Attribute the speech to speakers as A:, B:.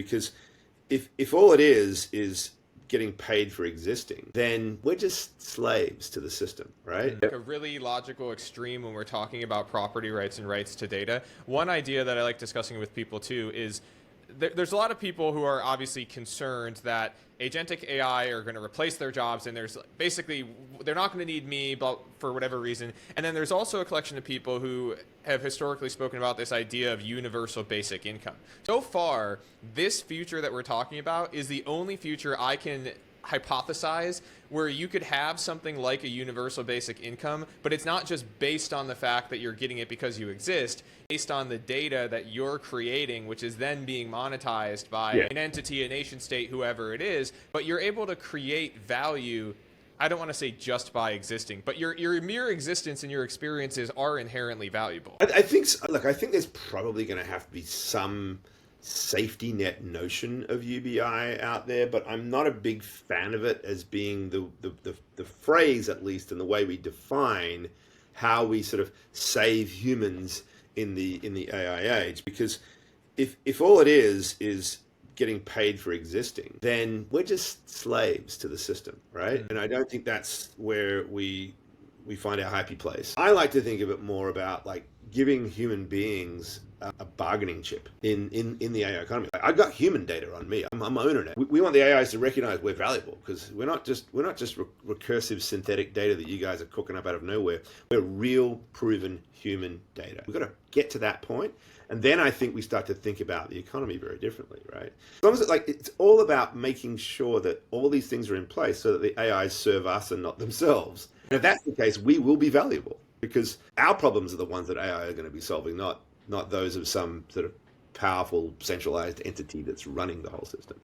A: because if all it is getting paid for existing, then we're just slaves to the system, right?
B: A really logical extreme when we're talking about property rights and rights to data. One idea that I like discussing with people too is there's a lot of people who are obviously concerned that agentic AI are going to replace their jobs, and there's basically they're not going to need me for whatever reason. And then there's also a collection of people who have historically spoken about this idea of universal basic income. So far, this future that we're talking about is the only future I can hypothesize where you could have something like a universal basic income, but it's not just based on the fact that you're getting it because you exist, based on the data that you're creating, which is then being monetized by an entity, a nation state, whoever it is, but you're able to create value. I don't want to say just by existing, but your mere existence and your experiences are inherently valuable.
A: I think, look, I think there's probably going to have to be some safety net notion of UBI out there, but I'm not a big fan of it as being the phrase, at least in the way we define how we sort of save humans in the AI age. Because if all it is getting paid for existing, then we're just slaves to the system, right? And I don't think that's where we find our happy place. I like to think of it more about like giving human beings a bargaining chip in the AI economy. I've got human data on me. I'm owning it. We want the AIs to recognize we're valuable, because we're not just recursive synthetic data that you guys are cooking up out of nowhere. We're real, proven human data. We've got to get to that point, and then I think we start to think about the economy very differently, right? As long as it's all about making sure that all these things are in place so that the AIs serve us and not themselves. And if that's the case, we will be valuable, because our problems are the ones that AI are going to be solving, not those of some sort of powerful centralized entity that's running the whole system.